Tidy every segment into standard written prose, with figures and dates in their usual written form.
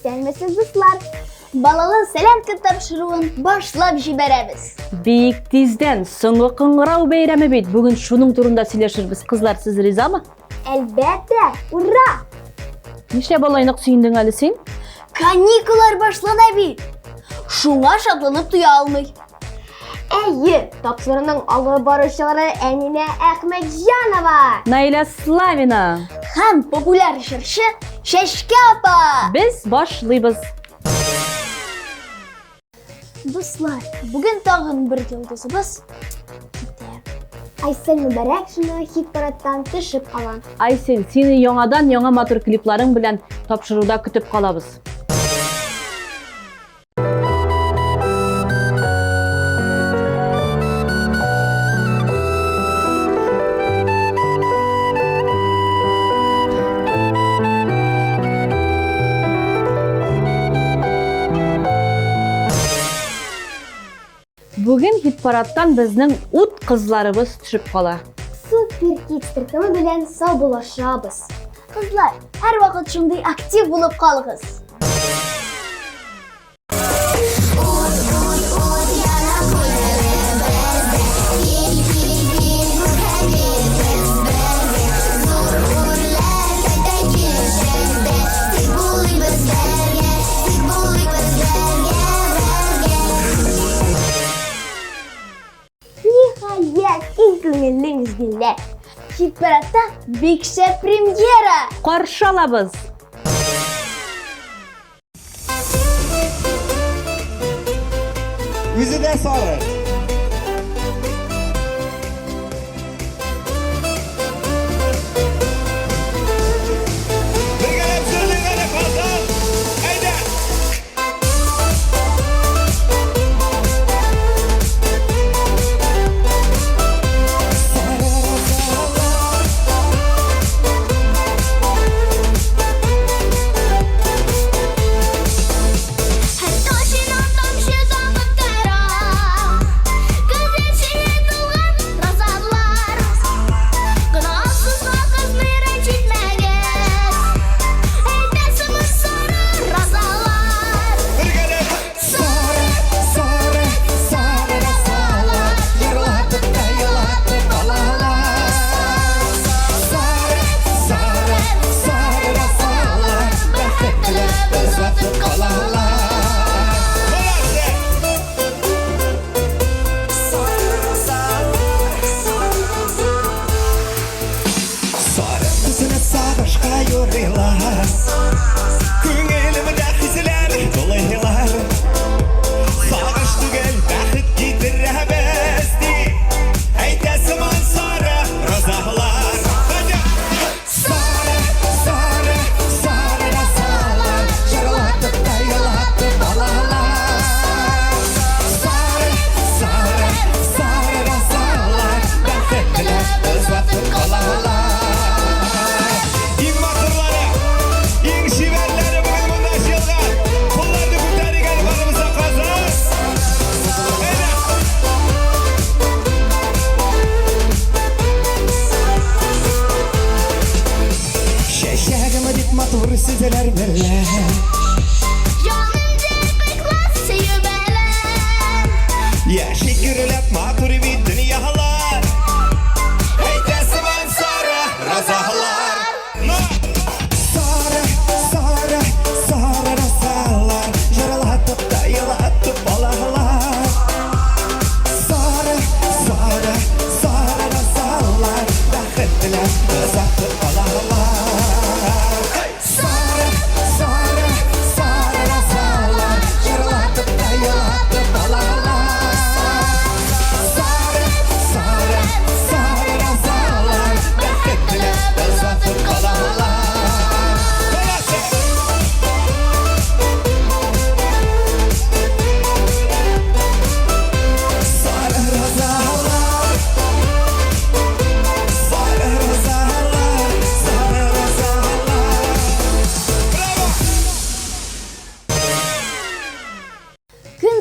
Сәлеметсіз достар. Балалы сәлемтік тапшыруын башлап жиберебез. Бейік тизден соңғы қыңғырау бейрәмі бейт. Бүгін шуның турында сөйлешербіз. Қызлар, сіз ризамы? Әлбәттә, ура! Нишле болайнық сүйіндің әлі сен? Каникулар башлана бит. Шуңа шатланып туя алмый. Әйе, тапшырының алып барышылары Әминә Әхмәтҗанова, Найля Славина. һәм популяр җырчы Шәшкә апа. Біз башлыйбыз. Дуслар, бүген тагын бер йолдызыбыз китә. Айсел Мүбәрәкшина хит-парадтан төшеп калган. Айсел, сені яңадан яңа матур клипларың белән тапшыруда көтеп калабыз. Бүгін хит-парадтан біздің ут қызларыбыз төшеп кала. Супер Kids төркеме белән саубулашабыз. Кызлар, һәр вакыт шундый актив булып калыгыз. Күңелле мизгелләр. Хит-парадта бик шәп премьера. Каршы алабыз. Үзе дә сары. Бергәләп сөйләгәне казан. Әйдә.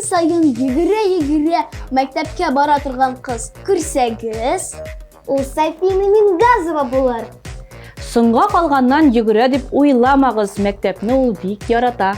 Сайын йөгерә мәктәпкә бара торган кыз күрсәгез, ул Сафина Мингазова булыр. Сынга калганнан жүгүрө деп уйламагыз, мектепни ул бик ярата.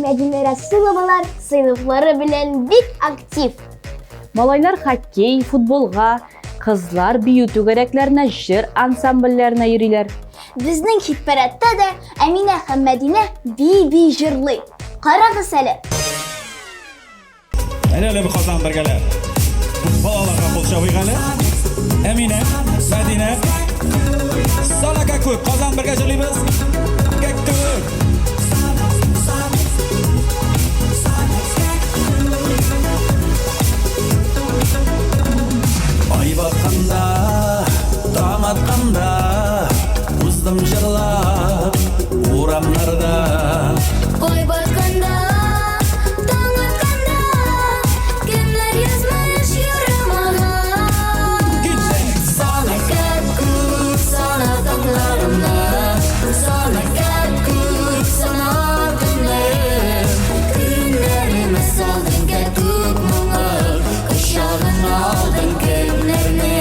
Мәдинә Расуловалар сыйныфлары белән бик актив. Малайлар хоккей, футболга, кызлар бию түгәрәкләренә, җыр ансамбльләренә йөриләр. Безнең хит-парадта да Әминә һәм Мәдинә бии җырлый. Карагыз әле. Әле бер Казан бергәләр. Балаларга кул чабыйк әле. Әминә, Мәдинә. Салака күп Казан бергә җырлыйбыз. Кәктүк. Ай батқанда, таң атқанда, уздым жырлап, урамнарда. Ой батқанда, таң атқанда, кемләр язмыш юрамага. Сана Күп сана таңларымны, сана күп сана көннәрем. Көннәремә салдың кәтүк моңы, кышагың алдың көннәрне.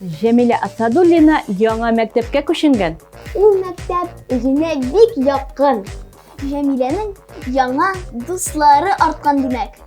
Жәмилә Асадуллина яңа мәктәпкә күченгән. Ул мәктәп өенә бик якын. Жәмиләнең яңа дуслары арткан димәк.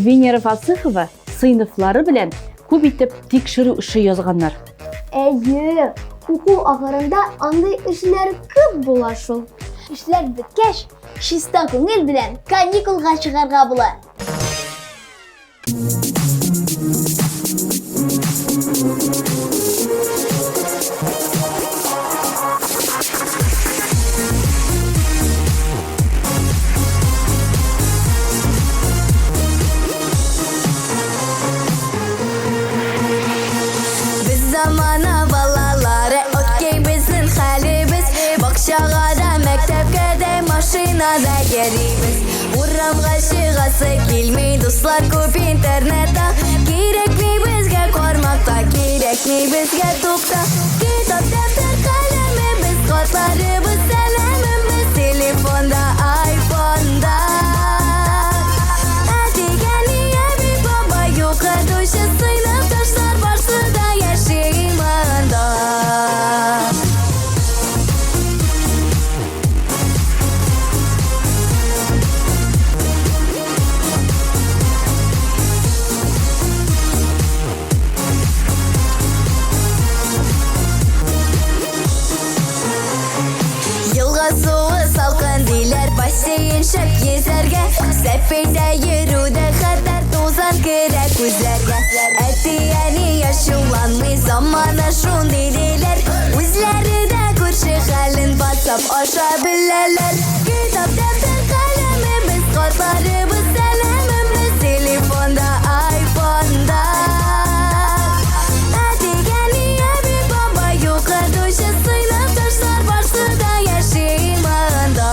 Венера Фасыхова сыйныфлары белән күп итеп тикшерү эше язганнар. Әйе, уку ахырында андый эшләр күп була шул. Эшләр беткәч, чиста күңел белән каникулга чыгарга була. Замана балалары, окей безнең хәлебез. Бакчага да, мәктәпкә дә, машинада йөрибез. Урамга чыгасы килми, дуслар күп интернетта. Кирәкми безгә кармакта, кирәкми безгә тукта. Китап, дәфтәр, каләмебез, хатларыбыз, сәламебез, телефонда, айфонда. Әтигән ия баба юкытучы сыйнап ташлар барсы да яши мында. suı salkın diler Basseyin şöp yezerge Sepeyde yürüde kadar tozan kire kuzlerge Etiyeni yaşulanmay zamana şun dediler Üzleri de kurşu halin basap aşağı bilerler Kitap defter kalemimiz kartlarımız selamımız telefonda iPhone'da Etiyeni bir baba yukarı duşasıyla taşlar varsa da yaşayımanda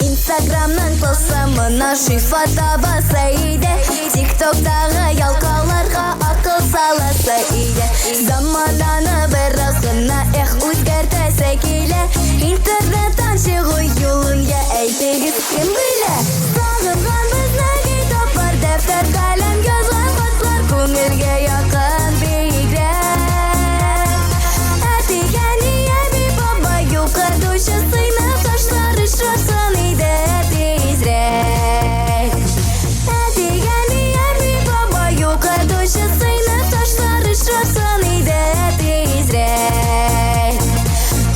Instagram'dan tılsımına şifata basaydı TikTok'tağı yalkalarga akıl salasaydı Zamanını birazgına özgertesek ile İnternetten çığı yolunca eytegiz kim bile Sağırgan bizlegi topar defter kalem gözler katlar Kungirge yakın beygrek Etigeniye bir baba yukarı duşasıyla taşlar ışrasın ide tezrek Etigeniye bir baba yukarı duşasıyla taşlar ışrasın ide tezrek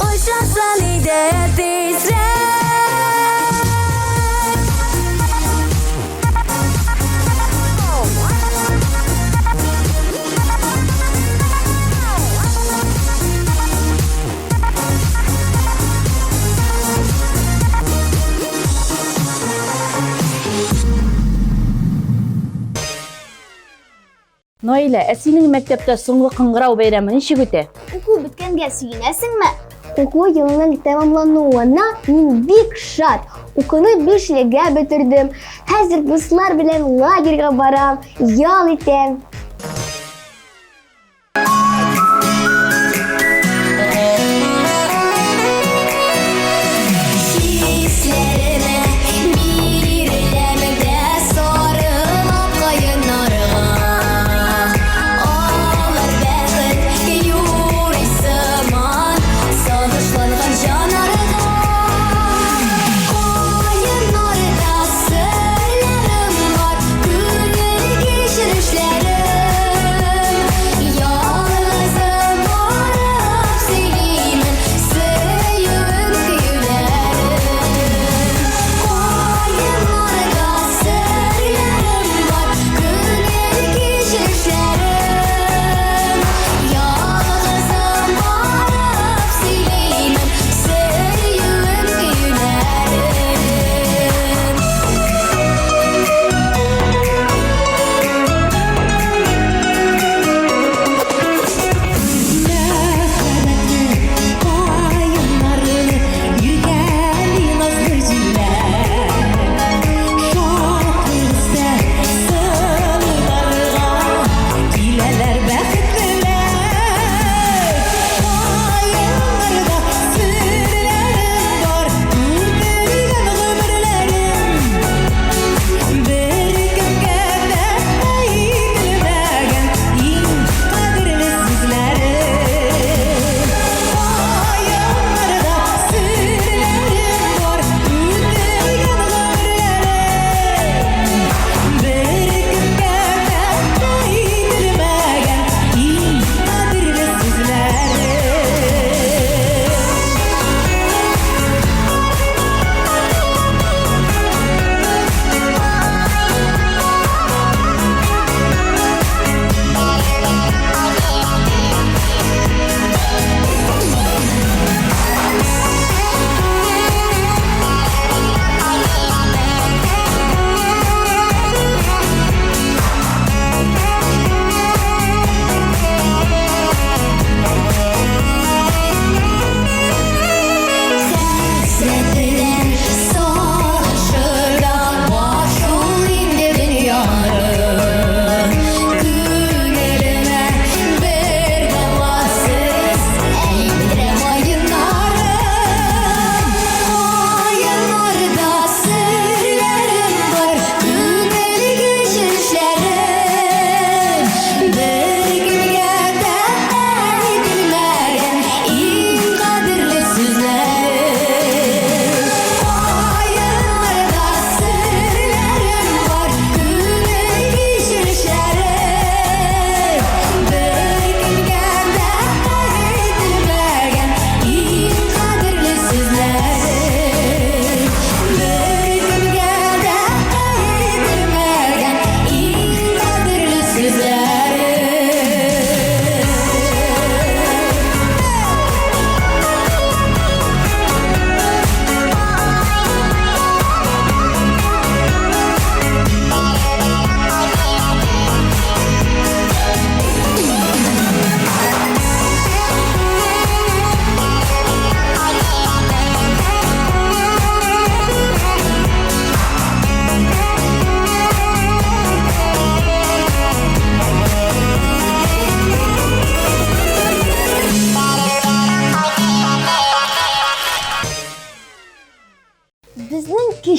Uşrasın ide tezrek Noile, esinin mektepte soңғы қыңғырау бәйрәме ничек үтә? Oku bitkenge süyünesinme? Oku yılının tamamlanуына min bik şat. Okunu beşlige bitirdim. Hazır kızlar bilen lagerga baram, yal etem. Hislerime bir elemede sarılıp kayınlarına Ağlar bәхет юрый сыман Сағышланған жанарына Кайынларда сырларым бар Күңіл кешірішлерім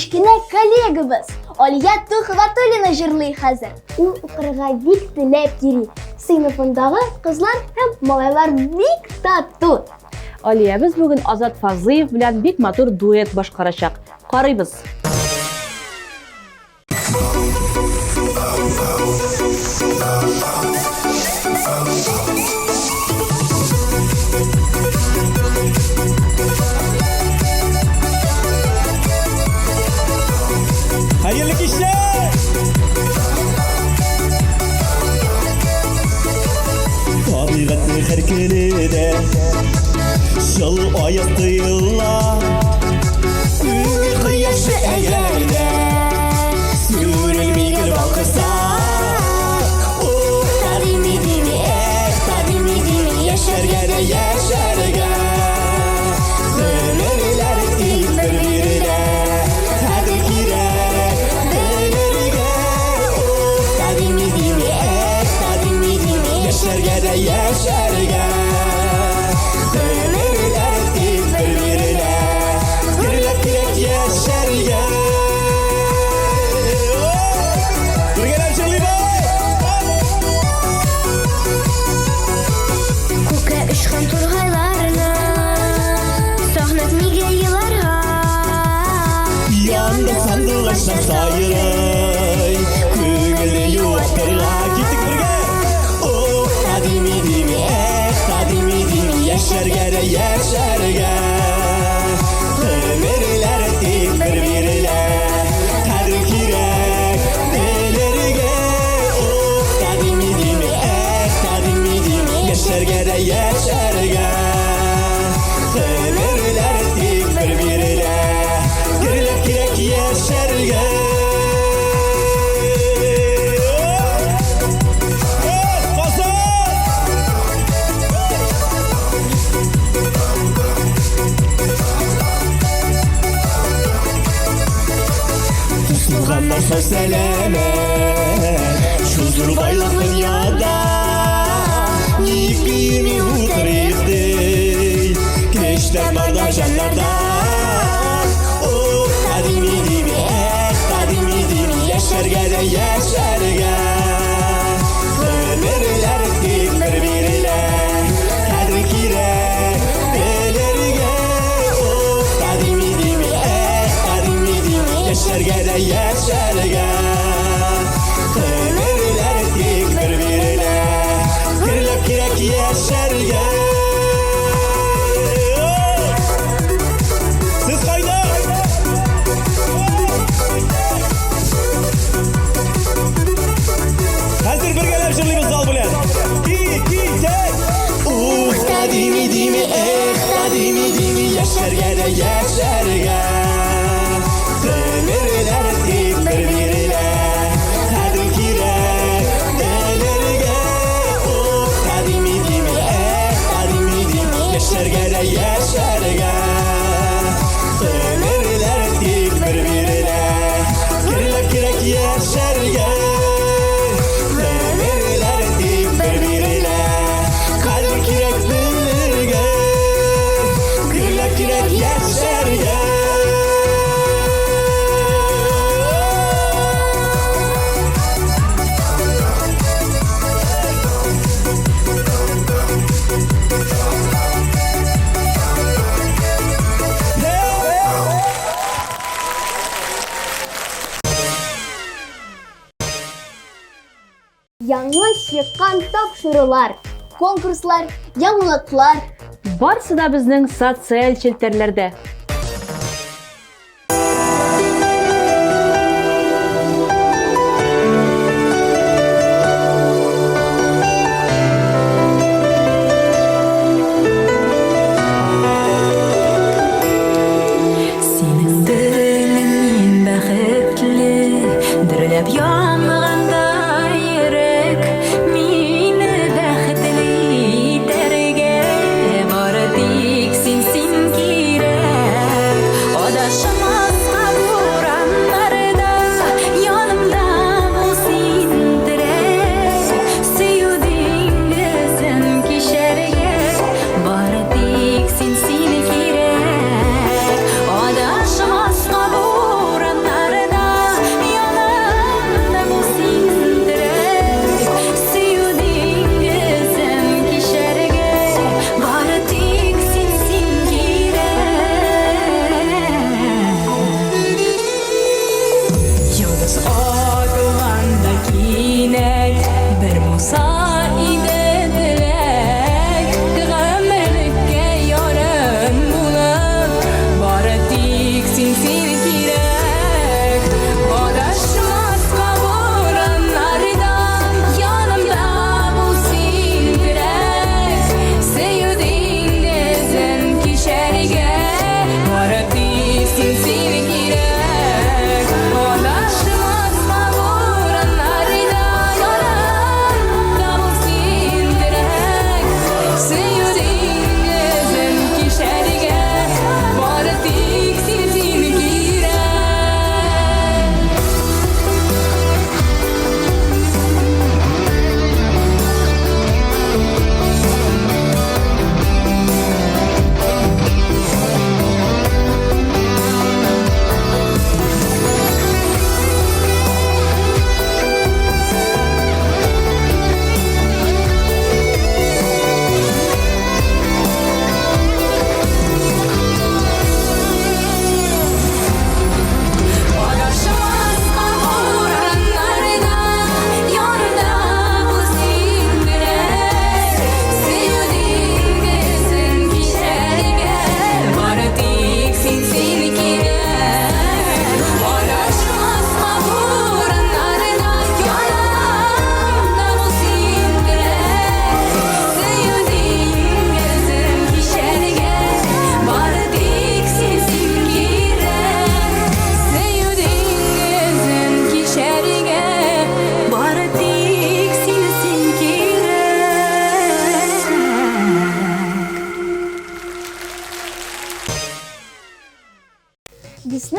Кичкене коллегабыз. Алия Тухватуллина җырлый хәзер. Ул укырга бик теләп йөри. Сыйныфындагы кызлар һәм малайлар бик тату. Алия, без бүген Азат Фазыев белән бик матур дуэт башкарачак. Карыйбыз. Hayırlı işler. Tabiatni her kelide şıl ayakta yıllar Kıyaşı eğerde Sürülmeyir balkısa Tadimi dimi tadimi dimi Yaşar gene yaşar gene Ömürler değil birbirine Hadi girek Ömürge Tadimi dimi Yaşar gene yaşar gene Ömürler değil birbirine Gürlek girek yaşar gene Birgeler çığlığı Күккә очкан тургайларны сагынып нигә еларга Yandı sandılaşlar sayıray Küngülü yuvaktırla gittik birge Oh tadimi dimi Yaşar gene yaşar gene Ömürler dik birbirine Kadir kirek Delirge Oh tadimi dimi Yaşar gene yaşar gene Ömürler dik birbirine Gürlek girek yaşar gene Tuğanlar sözseleme Çuzdur baylık dünyada Niklimi utrif değil Güneşler barda canlarda Oh tadimi dimi Yaşar gene yaşar gene Ömürler dik birbirine Kadir kirek Delirge Oh tadimi dimi Yaşar gene yaşar gene Ömürler dik birbirine Gürlek girek yaşar gene Siz kayda Hazır birgeler jırlıyız zal bilen 2 tek tadimi dimi Yaşar gene yaşar gene Ömürler dik birbirine Kadir kirek Delirge Oh tadimi dimi Yaşar gene yaşar gene Ömürler dik birbirine Gürlek girek yaşar gene Ömürler dik birbirine Kadir kirek delirge Gürlek girek yaşar gene Яңа чыккан тапшырулар, конкурслар, яңалыклар. Барысы да безнең социаль челтәрләрдә. Синең дилең бәхетле, дөрләп янганда йөрәк, мине бәхетле итәргә бары тик син кирәк.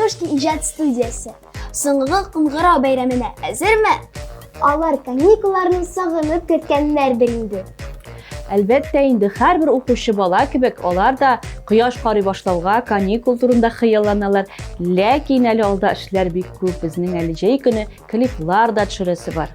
Русский ijod studiyasi so'nggi Qo'ng'irov bayramına hazırmı? Алар каникулларны сагынып көткәннәрдер инде. Әлбәттә инде һәрбер укучы бала кебек алар да кояш карый башлауга каникул турында хыялланалар. Ләкин әле алда эшләр бик күп. Безнең әле җәй көне клиплар да төшерәсе бар.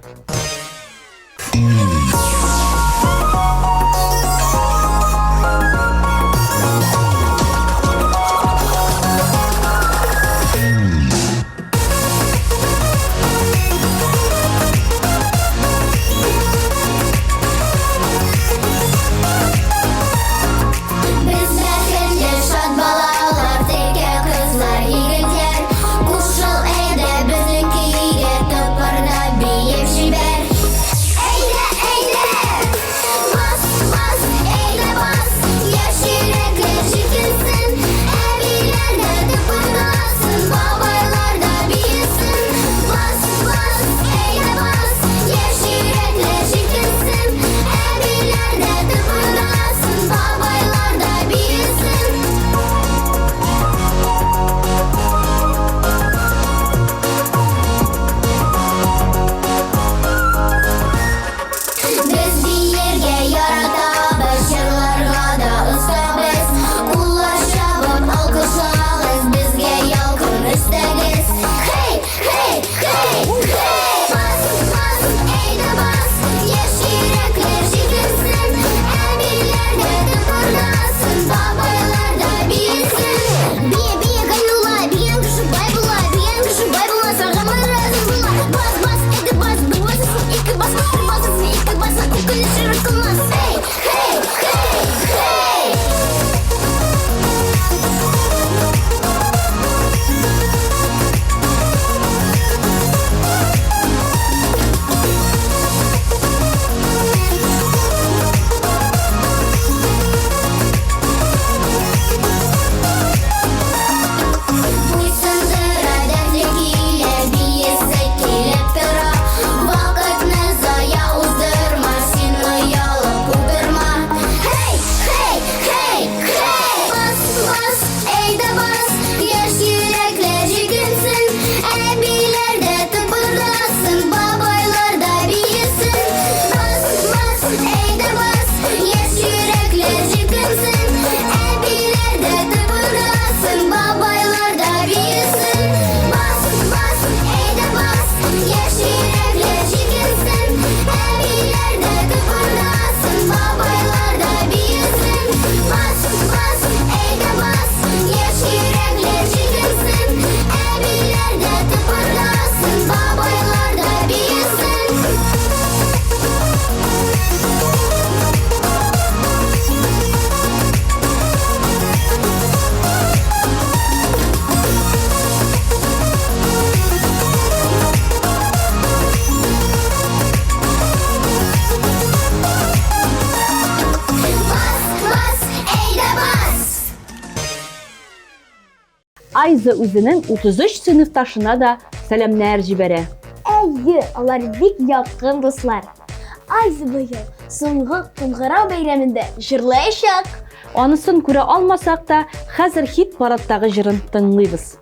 Ayza үзенең 33 сыйныфташына да сәламнәр җибәрә. Әйе, алар бик якын дуслар. Айза быел соңгы Qo'ng'irov bayramында җырлаячак. Анысын күрә алмасак та, хәзер хит парадтагы җырын тыңлыйбыз.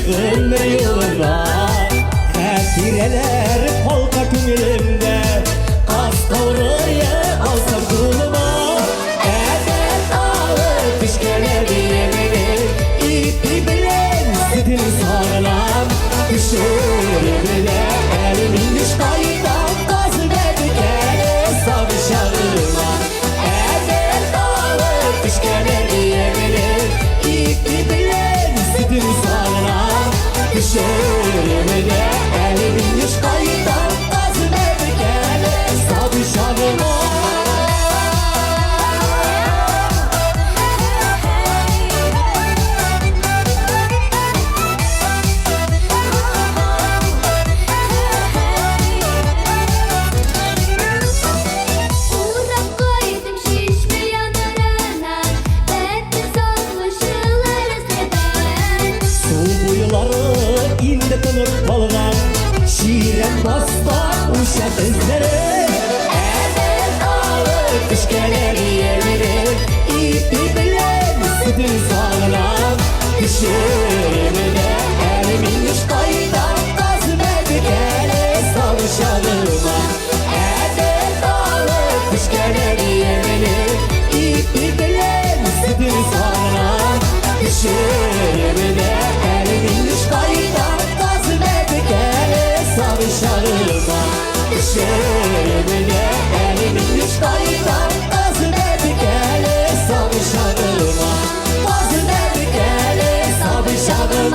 Ömür yoluna Hatireler halka kümüle düşürümüne elimin düş kaydan kazmedik ele savuşalım Ezel dağlık düşkeleri yemeli İpi bilen sütün sana düşürümüne elimin düş kaydan kazmedik ele savuşalım düşürümüne elimin düş kaydan kazmedik ele savuşalım kazmedik ele savuşalım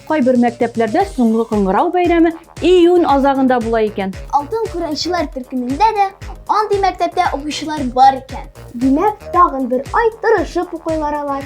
Кайбер мәктәпләрдә соңгы кыңгырау бәйрәме июнь азагында була икән. Алтын Куранчылар төркемендә дә андый мәктәптә укучылар бар икән. Димәк, тагын бер ай тырышып укыйлар алар.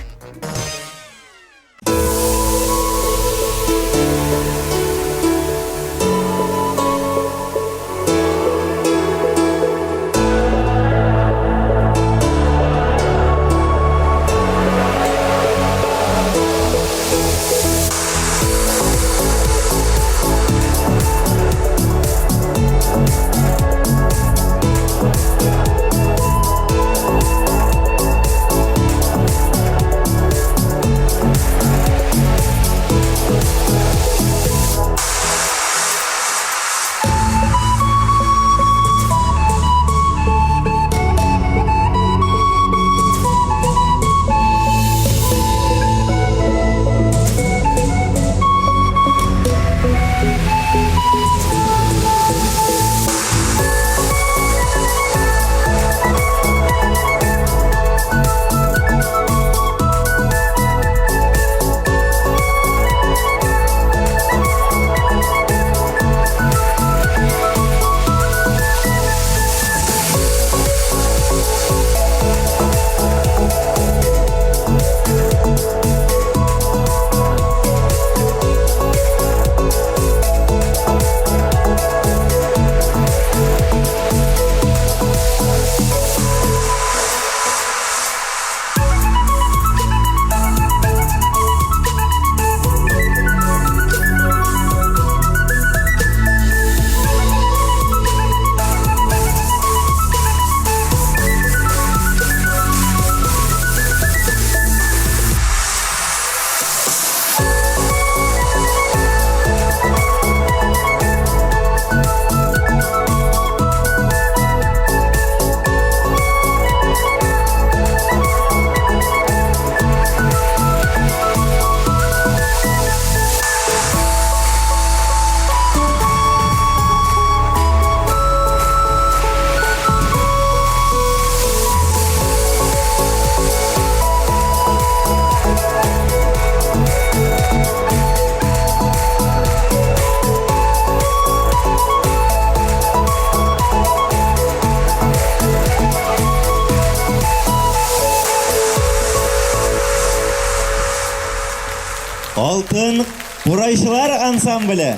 Алтын Курайчылар ансамблі.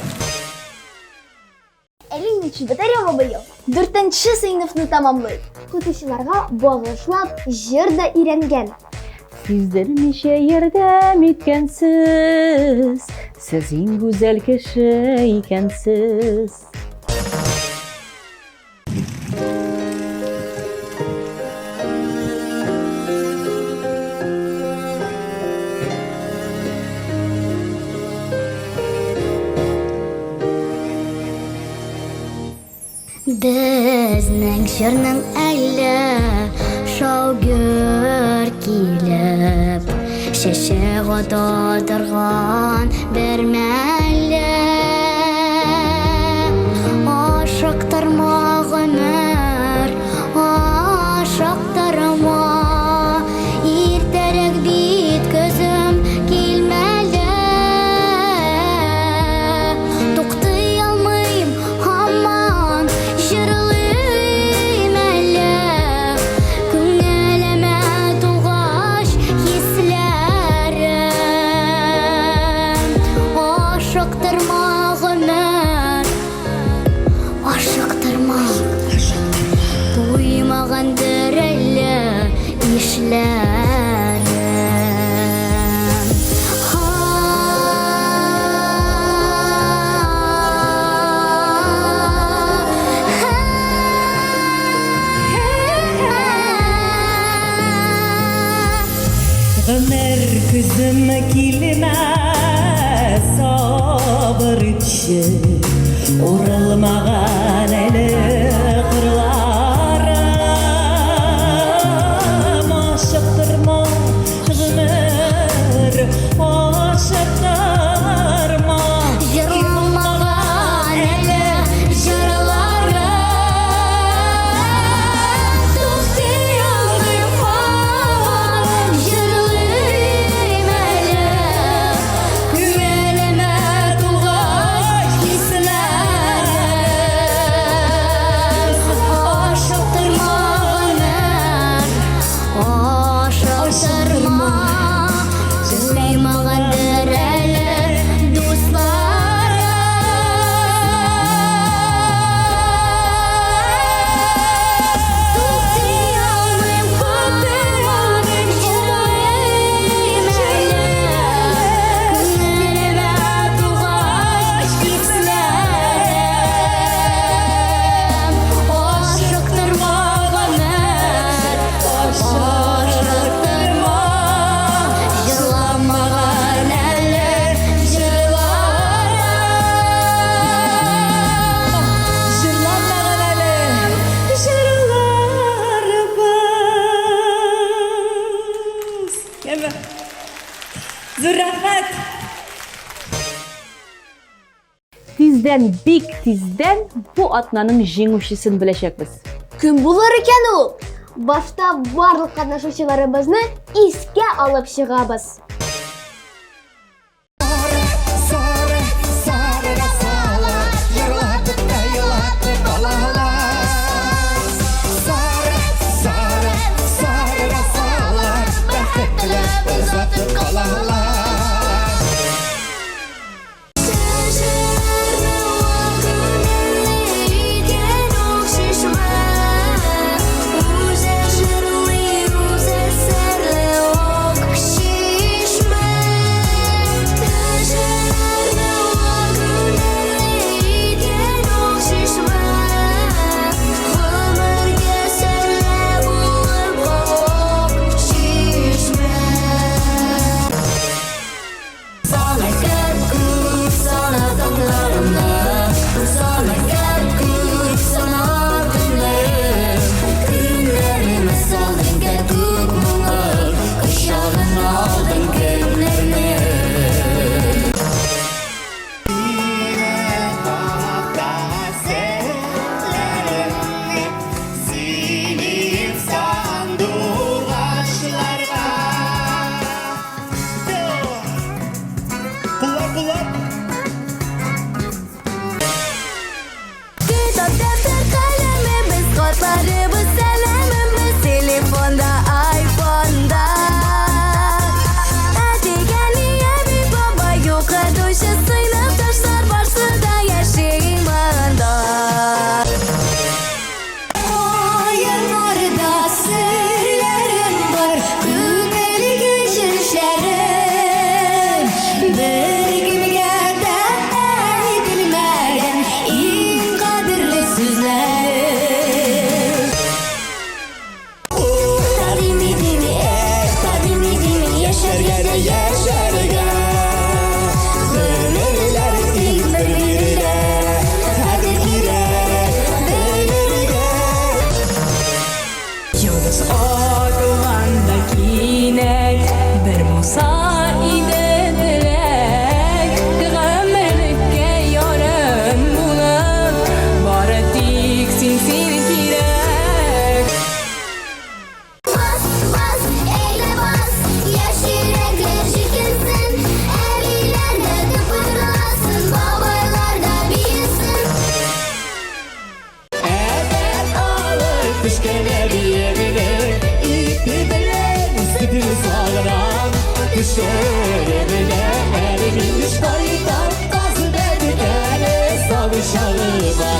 50-нче бітіремо быйыл. 4-нче сыйныфны тамамлый. Укучыларга багышлап җыр да өйрәнгән. Сиздер ничә ярдәм иткәнсез, сез иң гүзәл кеше икәнсез. Безнең җырның әллә шаугыр килеп, шәшә гата торган бер мәллә. Ашыктырма гомер, ашыктырма, иртәрәк бит көзем килмәле. Туктый алмыйм һаман җырлыйм әллә, күңелемә тугач хисләрем. düşlerim. Ömer kızım kilime sabır içi Uralmağan eli kırlarım Aşıktırma ömür aşıktırma Yırılmagan eli jırlarım. Tutuyorum falan jırlıyım eli. Güvenime tuğaş hislerim. Aşıktırma ömür, aşıktırma. Sevmağandır eli dostlarım. Tutuyorum kopuyorum jırlıyım eli. Güvenime tuğaş hislerim. Aşıktırma ömür, aşıktırma. Yırlanmagan eller jırlarım. Jırlanmağan eli jırlarımız Gelme Zürrahmet Tizden, bik tizden bu atnanın jinguşisin bileşekmiz. Kim bular ekan ул? Başta bарлıq qatnaşuchilarimizni esga olib chiqamiz. Kitap, defter, kalemimiz, kodlarımız, selamımız, telefonda, iPhone'da. Atigeniye bir baba yok, duşa sıyılıp taşlar varsa da yaşayımında. Oyunlarda sırlarım var, günleri geçirişlerim. Bir gibi geldi edilmeyen en kadirli sözlerim. Tadimi dimi yaşar gene yaşar gene. Ömürler birbirine kadir girer belirine. Yıldız ormandaki inek bir musaide dilek Ömürlükке yarım bulup bari tiksin seni kirek Bas bas eyle bas, yaş yürekler şükürsün. Evlilerde kıpırlasın, babaylarda büyüsün. Evet alır kışkene diyebilir İpi bilen sütünü sağlanan Kışöremine erimin düş kayıdan Gazı bedikene savuşalıma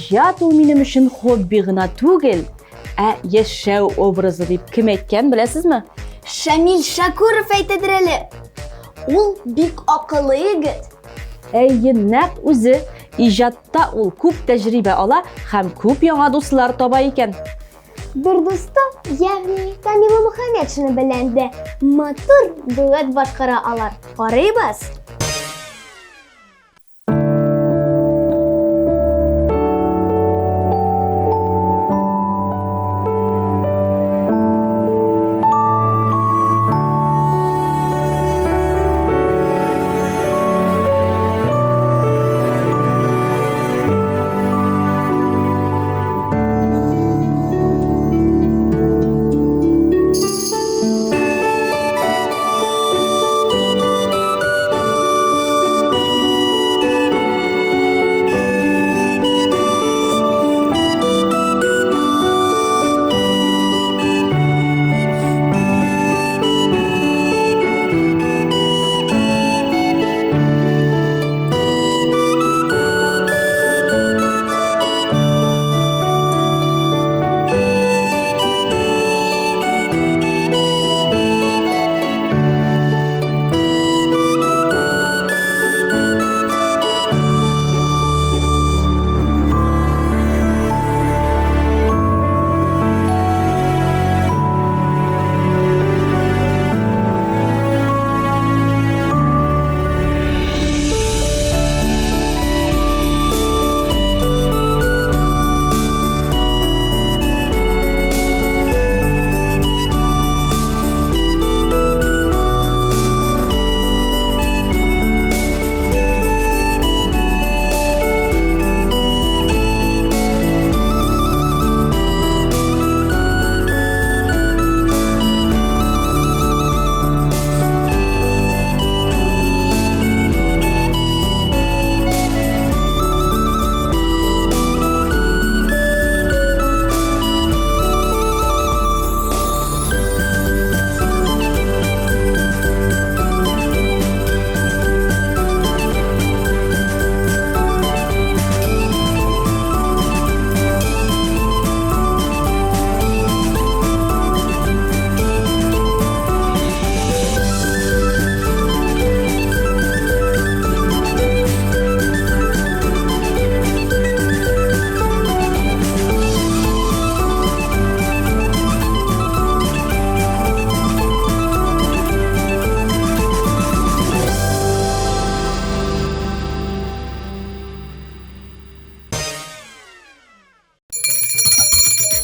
ijod ул минем өчен хобби гына түгел, яшәү образы дип кем әйткән беләсезме? Шамил Шакуров әйтәдер әле. Ул бик акыллы егет. Әйе, нәкъ үзе. Ижадта ул күп тәҗрибә ала һәм күп яңа дуслар таба икән. Бер дусты, ягъни Камила Мөхәммәтшина белән дә матур дуэт башкара алар. Карыйбыз.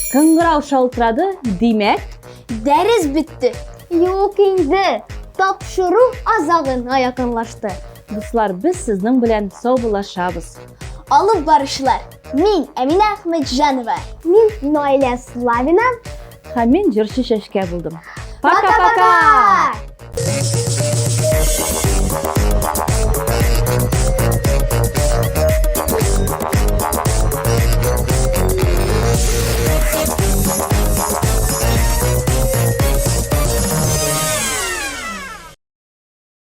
Кыңгырау шалтырады, димәк, Дәрес битте. Юк инде. Тапшыру азагына якынлашты. дуслар, без сезнең белән саубуллашабыз. Алып барышлар. Мин Әминә Әхмәтҗанова. Мин Наилә Славина. Һәм мин җырчы Чәчкә булдым. Пока-пока.